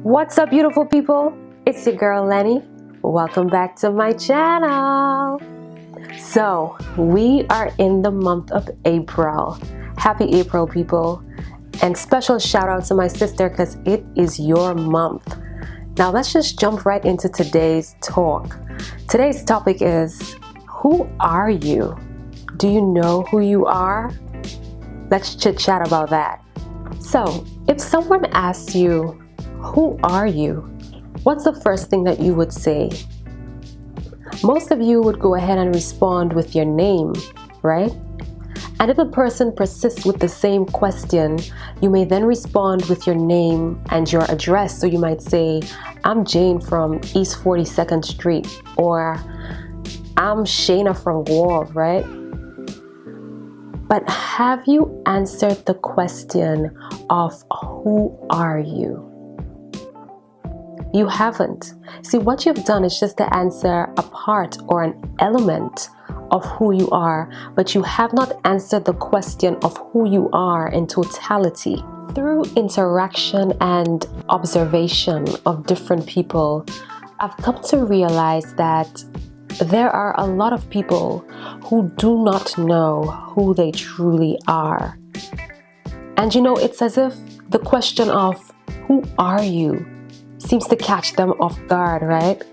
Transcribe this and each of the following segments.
What's up, beautiful people? It's your girl Lenny. Welcome back to my channel. So we are in the month of April. Happy April, people. And special shout out to my sister because it is your month. Now let's just jump right into today's talk. Today's topic is, who are you? Do you know who you are? Let's chit chat about that. So if someone asks you, who are you? What's the first thing that you would say? Most of you would go ahead and respond with your name, right? And if a person persists with the same question, you may then respond with your name and your address. So you might say, I'm Jane from East 42nd Street, or I'm Shayna from Guelph, right? But have you answered the question of who are you? You haven't. See, what you've done is just to answer a part or an element of who you are, but you have not answered the question of who you are in totality. Through interaction and observation of different people, I've come to realize that there are a lot of people who do not know who they truly are. And you know, it's as if the question of who are you seems to catch them off guard, right?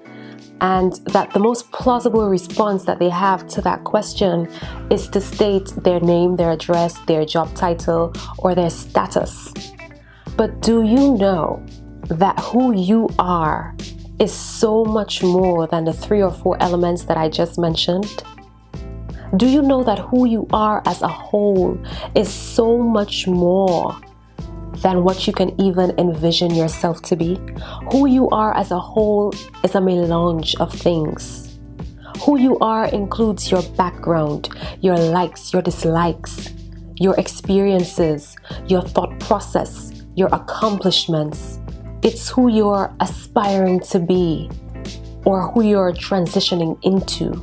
And that the most plausible response that they have to that question is to state their name, their address, their job title, or their status. But do you know that who you are is so much more than the 3 or 4 elements that I just mentioned? Do you know that who you are as a whole is so much more than what you can even envision yourself to be? Who you are as a whole is a melange of things. Who you are includes your background, your likes, your dislikes, your experiences, your thought process, your accomplishments. It's who you're aspiring to be or who you're transitioning into.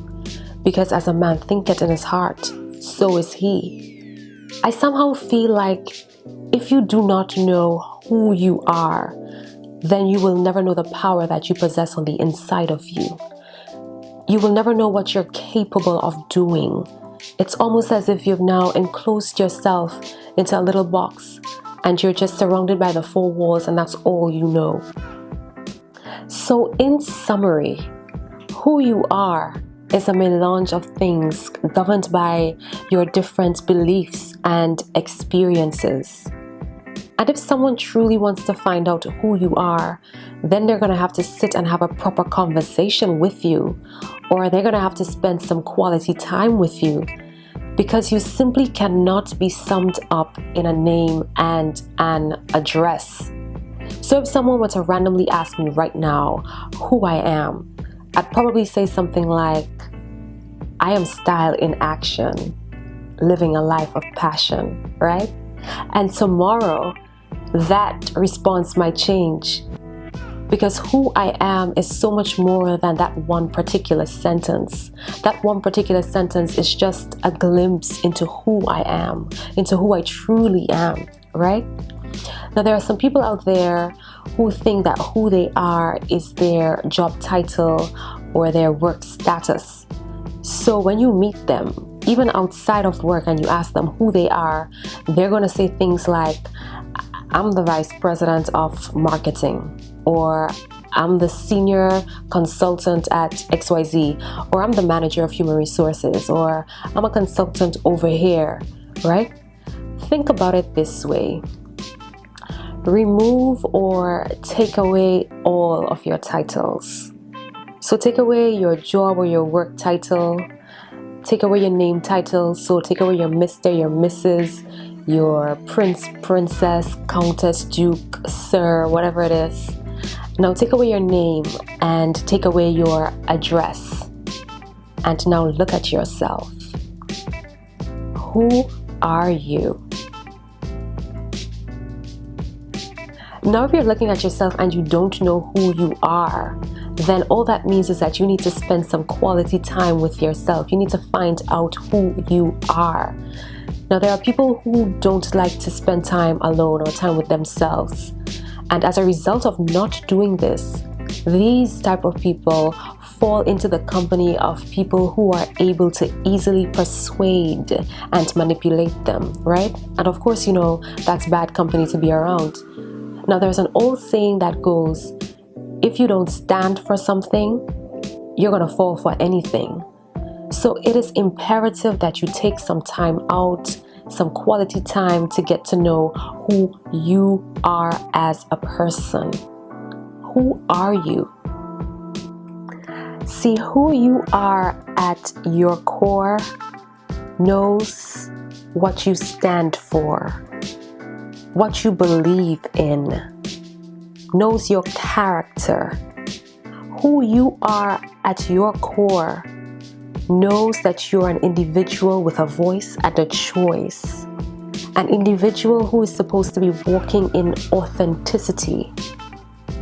Because as a man thinketh in his heart, so is he. I somehow feel like if you do not know who you are, then you will never know the power that you possess on the inside of you. You will never know what you're capable of doing. It's almost as if you've now enclosed yourself into a little box and you're just surrounded by the 4 walls and that's all you know. So in summary, who you are is a melange of things governed by your different beliefs and experiences. And if someone truly wants to find out who you are, then they're going to have to sit and have a proper conversation with you, or they're going to have to spend some quality time with you, because you simply cannot be summed up in a name and an address. So if someone were to randomly ask me right now who I am, I'd probably say something like, I am style in action, living a life of passion, right? And tomorrow, that response might change, because who I am is so much more than that one particular sentence. That one particular sentence is just a glimpse into who I am, into who I truly am, right? Now, there are some people out there who think that who they are is their job title or their work status. So when you meet them, even outside of work, and you ask them who they are, they're going to say things like, I'm the vice president of marketing, or I'm the senior consultant at XYZ, or I'm the manager of human resources, or I'm a consultant over here, right? Think about it this way. Remove or take away all of your titles. So take away your job or your work title, take away your name title, so take away your Mr., your Mrs., your Prince, Princess, Countess, Duke, Sir, whatever it is. Now take away your name and take away your address. And now look at yourself. Who are you? Now if you're looking at yourself and you don't know who you are, then all that means is that you need to spend some quality time with yourself. You need to find out who you are. Now, there are people who don't like to spend time alone or time with themselves. And as a result of not doing this, these type of people fall into the company of people who are able to easily persuade and manipulate them, right? And of course, you know, that's bad company to be around. Now, there's an old saying that goes, if you don't stand for something, you're gonna fall for anything. So it is imperative that you take some time out, some quality time to get to know who you are as a person. Who are you? See, who you are at your core knows what you stand for, what you believe in, knows your character. Who you are at your core knows that you're an individual with a voice and a choice, an individual who is supposed to be walking in authenticity.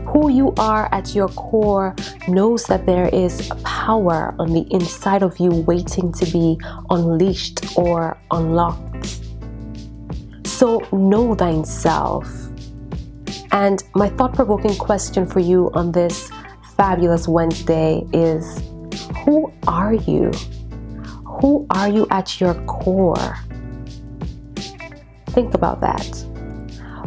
Who you are at your core knows that there is power on the inside of you waiting to be unleashed or unlocked. So know thyself. And my thought-provoking question for you on this fabulous Wednesday is, who are you? Who are you at your core? Think about that.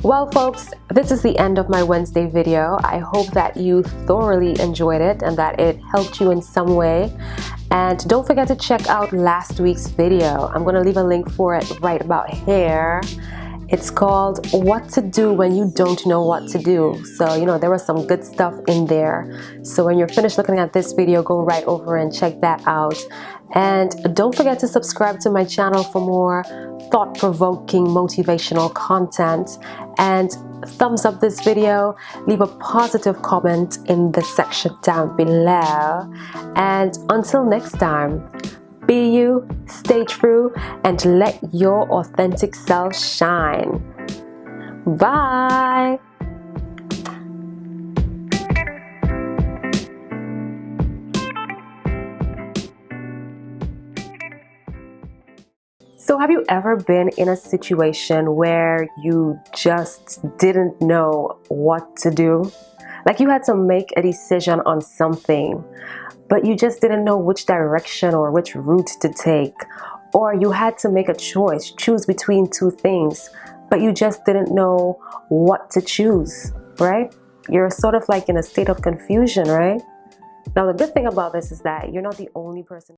Well, folks, this is the end of my Wednesday video. I hope that you thoroughly enjoyed it and that it helped you in some way. And don't forget to check out last week's video. I'm going to leave a link for it right about here. It's called What to Do When You Don't Know What to Do. So, you know, there was some good stuff in there. So when you're finished looking at this video, go right over and check that out. And don't forget to subscribe to my channel for more thought-provoking motivational content. And thumbs up this video, leave a positive comment in the section down below. And until next time, be you, stay true, and let your authentic self shine. Bye. So have you ever been in a situation where you just didn't know what to do? Like you had to make a decision on something, but you just didn't know which direction or which route to take. Or you had to make a choose between two things, but you just didn't know what to choose, right? You're sort of like in a state of confusion, right? Now, the good thing about this is that you're not the only person.